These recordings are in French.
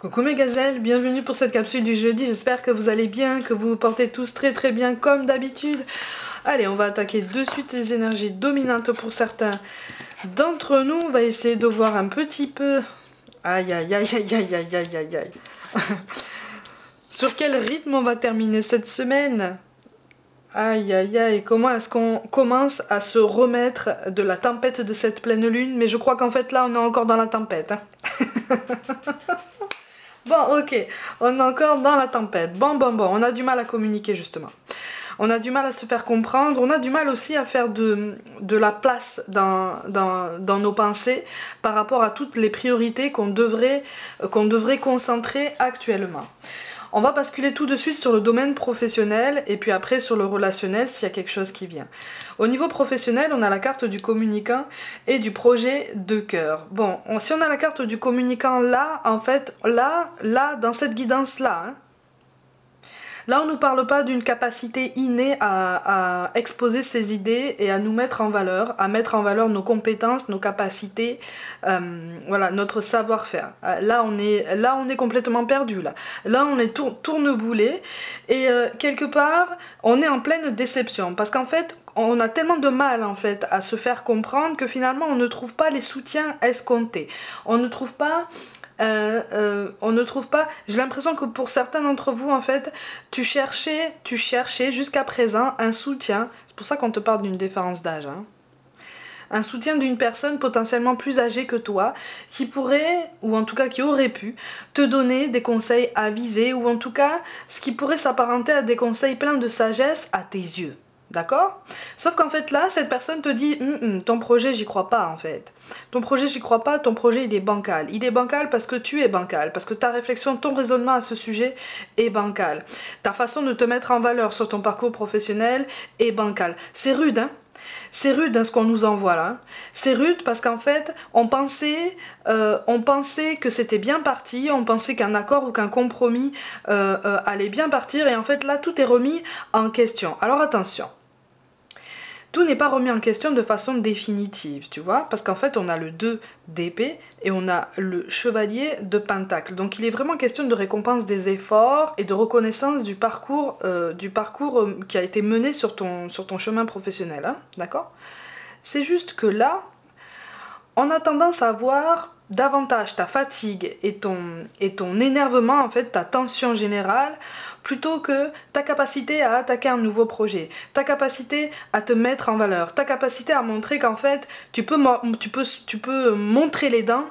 Coucou mes gazelles, bienvenue pour cette capsule du jeudi, j'espère que vous allez bien, que vous vous portez tous très bien comme d'habitude. Allez, on va attaquer de suite les énergies dominantes pour certains d'entre nous. On va essayer de voir un petit peu... Aïe aïe aïe aïe aïe aïe aïe aïe aïe. Sur quel rythme on va terminer cette semaine? Aïe aïe aïe, comment est-ce qu'on commence à se remettre de la tempête de cette pleine lune? Mais je crois qu'en fait là on est encore dans la tempête. Hein. Bon, ok, on est encore dans la tempête. Bon, on a du mal à communiquer justement. On a du mal à se faire comprendre, on a du mal aussi à faire de la place dans nos pensées par rapport à toutes les priorités qu'on devrait concentrer actuellement. On va basculer tout de suite sur le domaine professionnel et puis après sur le relationnel s'il y a quelque chose qui vient. Au niveau professionnel, on a la carte du communicant et du projet de cœur. Bon, si on a la carte du communicant là, en fait, là, dans cette guidance-là, hein, là, on ne nous parle pas d'une capacité innée à exposer ses idées et à nous mettre en valeur, à mettre en valeur nos compétences, nos capacités, voilà, notre savoir-faire. Là, on est complètement perdu. Là on est tourneboulé et quelque part, on est en pleine déception parce qu'en fait, on a tellement de mal en fait à se faire comprendre que finalement, on ne trouve pas les soutiens escomptés. On ne trouve pas... j'ai l'impression que pour certains d'entre vous en fait tu cherchais jusqu'à présent un soutien, c'est pour ça qu'on te parle d'une différence d'âge, hein. Un soutien d'une personne potentiellement plus âgée que toi qui pourrait, ou en tout cas qui aurait pu te donner des conseils avisés ou en tout cas ce qui pourrait s'apparenter à des conseils pleins de sagesse à tes yeux. D'accord? Sauf qu'en fait là, cette personne te dit ton projet j'y crois pas en fait. Ton projet j'y crois pas, ton projet il est bancal. Il est bancal parce que tu es bancal, parce que ta réflexion, ton raisonnement à ce sujet est bancal. Ta façon de te mettre en valeur sur ton parcours professionnel est bancal. C'est rude, hein? C'est rude hein, ce qu'on nous envoie là. C'est rude parce qu'en fait, on pensait que c'était bien parti, on pensait qu'un accord ou qu'un compromis allait bien partir et en fait là, tout est remis en question. Alors attention. Tout n'est pas remis en question de façon définitive, tu vois, parce qu'en fait on a le 2 d'épée et on a le chevalier de pentacle. Donc il est vraiment question de récompense des efforts et de reconnaissance du parcours qui a été mené sur ton chemin professionnel, hein, d'accord? C'est juste que là, on a tendance à voir davantage ta fatigue et ton énervement, en fait, ta tension générale, plutôt que ta capacité à attaquer un nouveau projet, ta capacité à te mettre en valeur, ta capacité à montrer qu'en fait, tu peux montrer les dents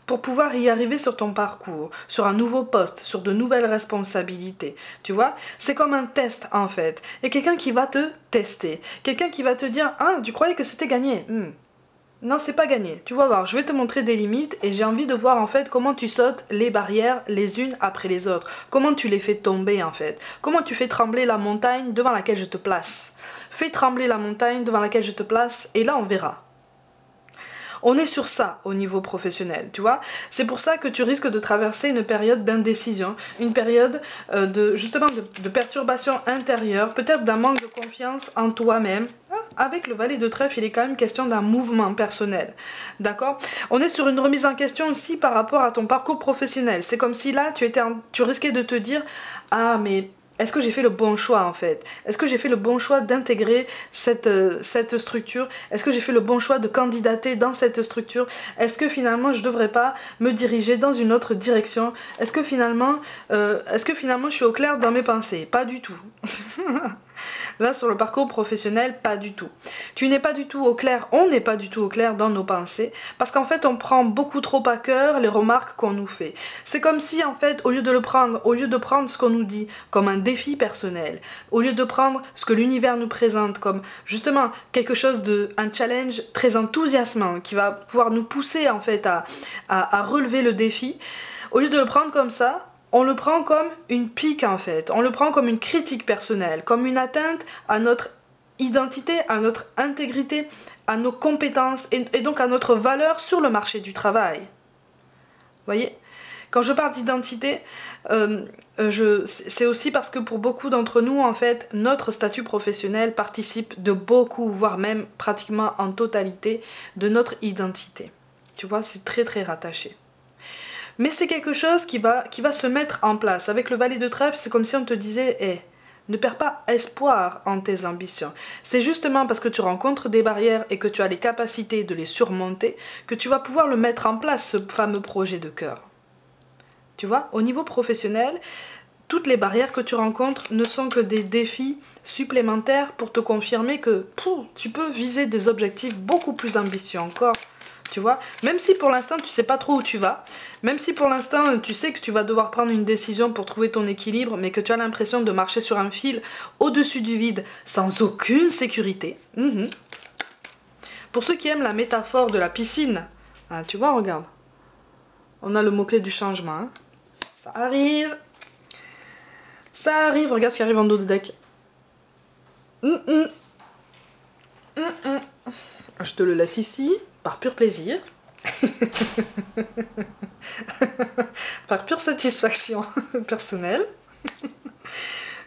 pour pouvoir y arriver sur ton parcours, sur un nouveau poste, sur de nouvelles responsabilités. Tu vois, c'est comme un test en fait. Il y a quelqu'un qui va te tester, quelqu'un qui va te dire « Ah, tu croyais que c'était gagné Non, c'est pas gagné. Tu vas voir, je vais te montrer des limites et j'ai envie de voir en fait comment tu sautes les barrières les unes après les autres. Comment tu les fais tomber en fait. Comment tu fais trembler la montagne devant laquelle je te place. Fais trembler la montagne devant laquelle je te place et là on verra. On est sur ça au niveau professionnel, tu vois. C'est pour ça que tu risques de traverser une période d'indécision, une période de perturbation intérieure, peut-être d'un manque de confiance en toi-même. Avec le valet de trèfle, il est quand même question d'un mouvement personnel, d'accord? On est sur une remise en question aussi par rapport à ton parcours professionnel. C'est comme si là, tu risquais de te dire « Ah, mais... est-ce que j'ai fait le bon choix en fait? Est-ce que j'ai fait le bon choix d'intégrer cette structure? Est-ce que j'ai fait le bon choix de candidater dans cette structure? Est-ce que finalement je devrais pas me diriger dans une autre direction? Est-ce que finalement je suis au clair dans mes pensées? Pas du tout. Là sur le parcours professionnel, pas du tout. Tu n'es pas du tout au clair, on n'est pas du tout au clair dans nos pensées parce qu'en fait on prend beaucoup trop à cœur les remarques qu'on nous fait. C'est comme si en fait au lieu de prendre ce qu'on nous dit comme un défi personnel, au lieu de prendre ce que l'univers nous présente comme justement quelque chose un challenge très enthousiasmant qui va pouvoir nous pousser en fait à relever le défi, au lieu de le prendre comme ça, on le prend comme une pique en fait, on le prend comme une critique personnelle, comme une atteinte à notre identité, à notre intégrité, à nos compétences et donc à notre valeur sur le marché du travail. Vous voyez ? Quand je parle d'identité, c'est aussi parce que pour beaucoup d'entre nous, en fait, notre statut professionnel participe de beaucoup, voire même pratiquement en totalité, de notre identité. Tu vois, c'est très rattaché. Mais c'est quelque chose qui va se mettre en place. Avec le valet de trèfle, c'est comme si on te disait hey, ne perds pas espoir en tes ambitions. C'est justement parce que tu rencontres des barrières et que tu as les capacités de les surmonter que tu vas pouvoir le mettre en place, ce fameux projet de cœur. Tu vois, au niveau professionnel, toutes les barrières que tu rencontres ne sont que des défis supplémentaires pour te confirmer que tu peux viser des objectifs beaucoup plus ambitieux encore. Tu vois, même si pour l'instant tu sais pas trop où tu vas, même si pour l'instant tu sais que tu vas devoir prendre une décision pour trouver ton équilibre, mais que tu as l'impression de marcher sur un fil au-dessus du vide sans aucune sécurité. Pour ceux qui aiment la métaphore de la piscine, hein, tu vois, regarde, on a le mot-clé du changement. Hein. Ça arrive, regarde ce qui arrive en dos de deck. Je te le laisse ici. Par pur plaisir, par pure satisfaction personnelle.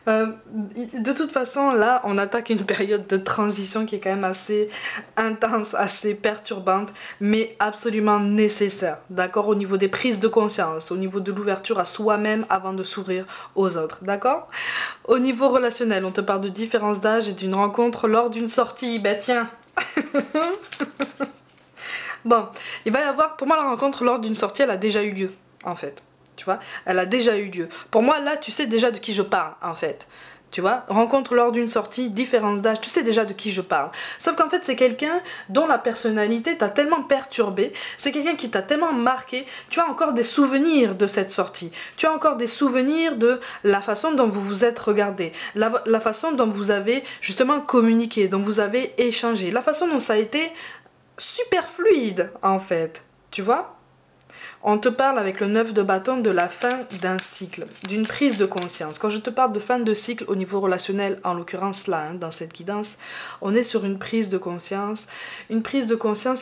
De toute façon, là, on attaque une période de transition qui est quand même assez intense, assez perturbante, mais absolument nécessaire, d'accord, au niveau des prises de conscience, au niveau de l'ouverture à soi-même avant de s'ouvrir aux autres, d'accord. Au niveau relationnel, on te parle de différence d'âge et d'une rencontre lors d'une sortie, ben tiens. Bon, il va y avoir, pour moi la rencontre lors d'une sortie, elle a déjà eu lieu, en fait, tu vois, elle a déjà eu lieu. Pour moi, là, tu sais déjà de qui je parle, en fait, tu vois, rencontre lors d'une sortie, différence d'âge, tu sais déjà de qui je parle. Sauf qu'en fait, c'est quelqu'un dont la personnalité t'a tellement perturbé, c'est quelqu'un qui t'a tellement marqué, tu as encore des souvenirs de cette sortie, tu as encore des souvenirs de la façon dont vous vous êtes regardé, la façon dont vous avez justement communiqué, dont vous avez échangé, la façon dont ça a été super fluide en fait, tu vois. On te parle avec le 9 de bâton de la fin d'un cycle, d'une prise de conscience. Quand je te parle de fin de cycle au niveau relationnel, en l'occurrence là, hein, dans cette guidance, on est sur une prise de conscience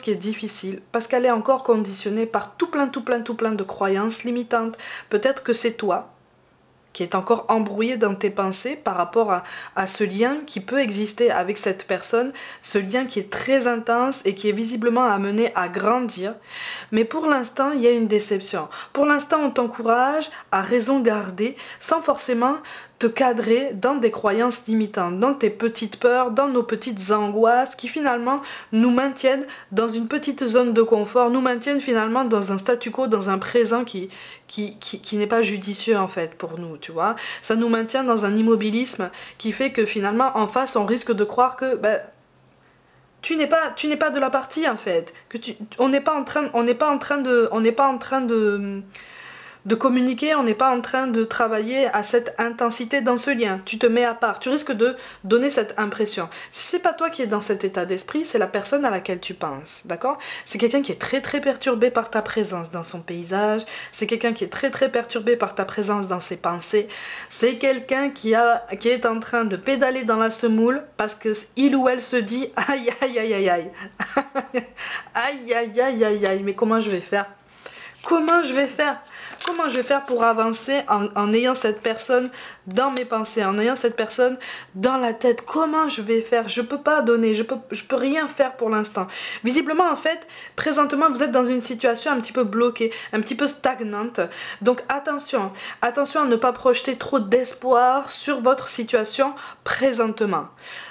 qui est difficile parce qu'elle est encore conditionnée par tout plein de croyances limitantes. Peut-être que c'est toi qui est encore embrouillé dans tes pensées par rapport à ce lien qui peut exister avec cette personne, ce lien qui est très intense et qui est visiblement amené à grandir. Mais pour l'instant, il y a une déception. Pour l'instant, on t'encourage à raison garder sans forcément te cadrer dans des croyances limitantes, dans tes petites peurs, dans nos petites angoisses qui finalement nous maintiennent dans une petite zone de confort, nous maintiennent finalement dans un statu quo, dans un présent qui n'est pas judicieux en fait pour nous, tu vois. Ça nous maintient dans un immobilisme qui fait que finalement en face on risque de croire que tu n'es pas de la partie en fait, que on n'est pas en train de communiquer, on n'est pas en train de travailler à cette intensité dans ce lien. Tu te mets à part, tu risques de donner cette impression. Si c'est pas toi qui es dans cet état d'esprit, c'est la personne à laquelle tu penses, d'accord? C'est quelqu'un qui est très perturbé par ta présence dans son paysage, c'est quelqu'un qui est très perturbé par ta présence dans ses pensées, c'est quelqu'un qui est en train de pédaler dans la semoule parce que il ou elle se dit aïe aïe aïe aïe aïe aïe aïe aïe aïe aïe, mais comment je vais faire? Comment je vais faire? Comment je vais faire pour avancer en ayant cette personne dans mes pensées, en ayant cette personne dans la tête? Comment je vais faire? Je peux pas donner, je peux rien faire pour l'instant. Visiblement, en fait, présentement, vous êtes dans une situation un petit peu bloquée, un petit peu stagnante. Donc attention à ne pas projeter trop d'espoir sur votre situation présentement.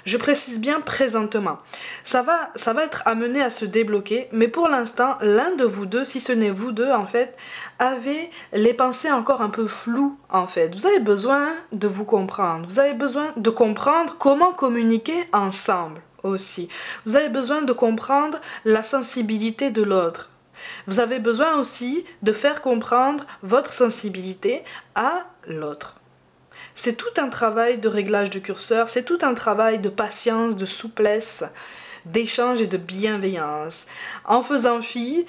Je précise bien présentement. Ça va être amené à se débloquer, mais pour l'instant, l'un de vous deux, si ce n'est vous deux, en fait, avez les pensées encore un peu floues, en fait. Vous avez besoin de vous comprendre. Vous avez besoin de comprendre comment communiquer ensemble aussi. Vous avez besoin de comprendre la sensibilité de l'autre. Vous avez besoin aussi de faire comprendre votre sensibilité à l'autre. C'est tout un travail de réglage de curseur, c'est tout un travail de patience, de souplesse, d'échange et de bienveillance, en faisant fi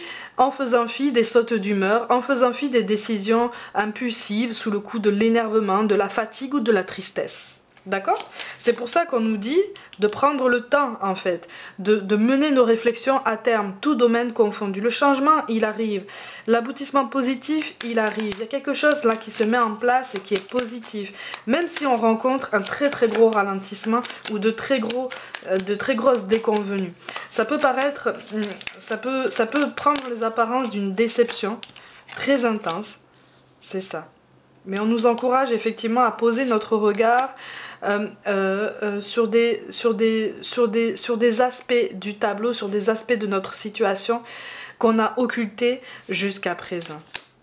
des sautes d'humeur, en faisant fi des décisions impulsives sous le coup de l'énervement, de la fatigue ou de la tristesse. D'accord? C'est pour ça qu'on nous dit de prendre le temps, en fait, de mener nos réflexions à terme, tout domaine confondu. Le changement, il arrive. L'aboutissement positif, il arrive. Il y a quelque chose là qui se met en place et qui est positif. Même si on rencontre un très gros ralentissement ou de très grosses déconvenues. Ça peut paraître, ça peut prendre les apparences d'une déception. très intense, c'est ça. Mais on nous encourage effectivement à poser notre regard sur des aspects du tableau, sur des aspects de notre situation qu'on a occultés jusqu'à présent.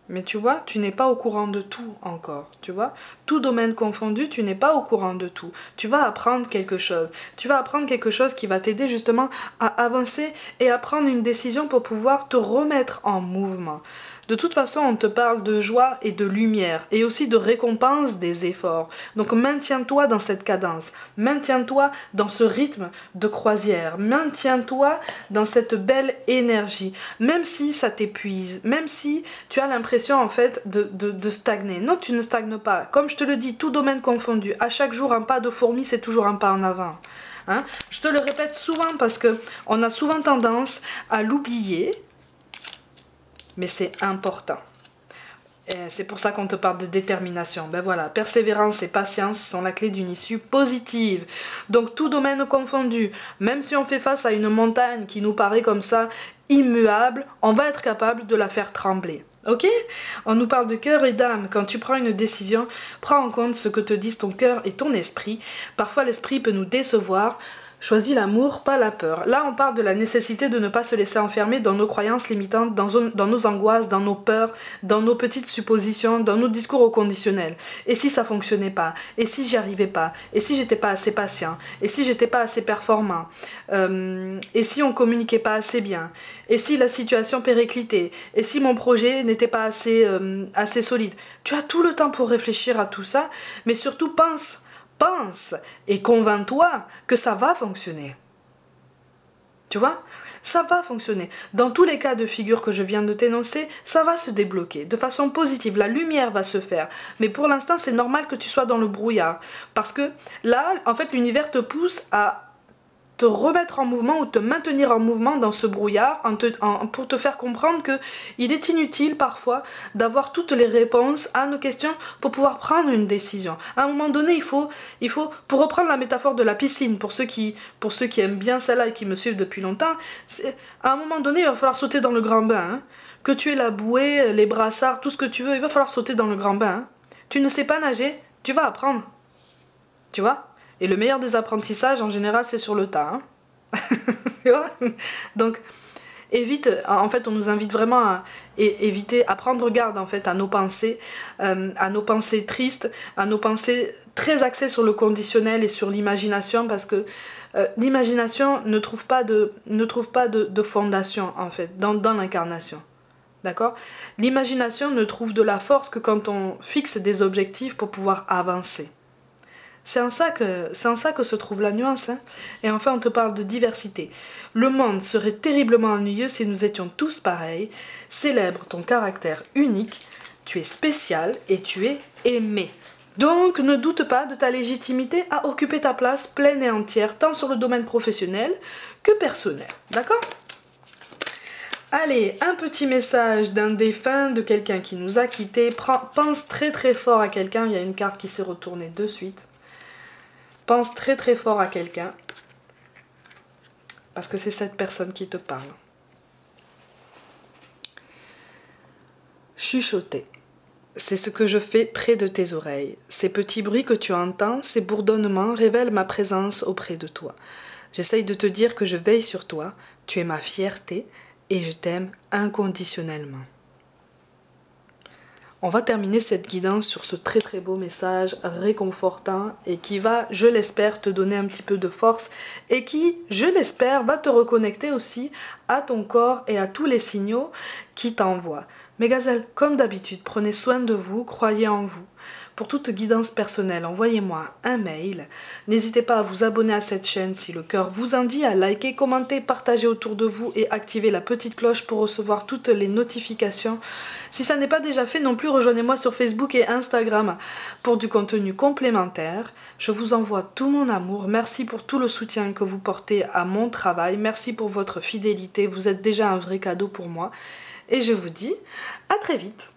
Mais tu vois, tu n'es pas au courant de tout encore, tu vois. Tout domaine confondu, tu n'es pas au courant de tout. Tu vas apprendre quelque chose. Tu vas apprendre quelque chose qui va t'aider justement à avancer et à prendre une décision pour pouvoir te remettre en mouvement. De toute façon, on te parle de joie et de lumière et aussi de récompense des efforts. Donc maintiens-toi dans cette cadence, maintiens-toi dans ce rythme de croisière, maintiens-toi dans cette belle énergie, même si ça t'épuise, même si tu as l'impression en fait de stagner. Non, tu ne stagnes pas. Comme je te le dis, tout domaine confondu, à chaque jour un pas de fourmi, c'est toujours un pas en avant. Hein? Je te le répète souvent parce qu'on a souvent tendance à l'oublier, mais c'est important. C'est pour ça qu'on te parle de détermination. Ben voilà, persévérance et patience sont la clé d'une issue positive. Donc tout domaine confondu, même si on fait face à une montagne qui nous paraît comme ça immuable, on va être capable de la faire trembler. Ok? On nous parle de cœur et d'âme. Quand tu prends une décision, prends en compte ce que te disent ton cœur et ton esprit. Parfois l'esprit peut nous décevoir. Choisis l'amour, pas la peur. Là, on parle de la nécessité de ne pas se laisser enfermer dans nos croyances limitantes, dans nos angoisses, dans nos peurs, dans nos petites suppositions, dans nos discours au conditionnel. Et si ça fonctionnait pas? Et si j'y arrivais pas? Et si j'étais pas assez patient? Et si j'étais pas assez performant? Et si on communiquait pas assez bien? Et si la situation périclitait? Et si mon projet n'était pas assez solide? Tu as tout le temps pour réfléchir à tout ça, mais surtout pense et convainc-toi que ça va fonctionner. Tu vois? Ça va fonctionner. Dans tous les cas de figure que je viens de t'énoncer, ça va se débloquer de façon positive. La lumière va se faire. Mais pour l'instant, c'est normal que tu sois dans le brouillard. Parce que là, en fait, l'univers te pousse à te remettre en mouvement ou te maintenir en mouvement dans ce brouillard pour te faire comprendre que il est inutile parfois d'avoir toutes les réponses à nos questions pour pouvoir prendre une décision. À un moment donné, il faut pour reprendre la métaphore de la piscine, pour ceux qui aiment bien celle-là et qui me suivent depuis longtemps, à un moment donné, il va falloir sauter dans le grand bain. Hein. Que tu aies la bouée, les brassards, tout ce que tu veux, il va falloir sauter dans le grand bain. Hein. Tu ne sais pas nager, tu vas apprendre. Tu vois? Et le meilleur des apprentissages, en général, c'est sur le tas. Hein. Donc, évite, en fait, on nous invite vraiment à éviter, à prendre garde, en fait, à nos pensées tristes, à nos pensées très axées sur le conditionnel et sur l'imagination, parce que l'imagination ne trouve pas de fondation, en fait, dans l'incarnation. D'accord? L'imagination ne trouve de la force que quand on fixe des objectifs pour pouvoir avancer. C'est en ça que se trouve la nuance. Hein. Et enfin, on te parle de diversité. Le monde serait terriblement ennuyeux si nous étions tous pareils. Célèbre ton caractère unique. Tu es spécial et tu es aimé. Donc, ne doute pas de ta légitimité à occuper ta place pleine et entière, tant sur le domaine professionnel que personnel. D'accord ? Allez, un petit message d'un défunt, de quelqu'un qui nous a quittés. Pense très très fort à quelqu'un. Il y a une carte qui s'est retournée de suite. Pense très très fort à quelqu'un, parce que c'est cette personne qui te parle. Chuchoter, c'est ce que je fais près de tes oreilles. Ces petits bruits que tu entends, ces bourdonnements révèlent ma présence auprès de toi. J'essaye de te dire que je veille sur toi, tu es ma fierté et je t'aime inconditionnellement. On va terminer cette guidance sur ce très très beau message réconfortant et qui va, je l'espère, te donner un petit peu de force et qui, je l'espère, va te reconnecter aussi à ton corps et à tous les signaux qui t'envoient. Mes gazelles, comme d'habitude, prenez soin de vous, croyez en vous. Pour toute guidance personnelle, envoyez-moi un mail. N'hésitez pas à vous abonner à cette chaîne si le cœur vous en dit, à liker, commenter, partager autour de vous et activer la petite cloche pour recevoir toutes les notifications. Si ça n'est pas déjà fait non plus, rejoignez-moi sur Facebook et Instagram pour du contenu complémentaire. Je vous envoie tout mon amour. Merci pour tout le soutien que vous portez à mon travail. Merci pour votre fidélité. Vous êtes déjà un vrai cadeau pour moi. Et je vous dis à très vite.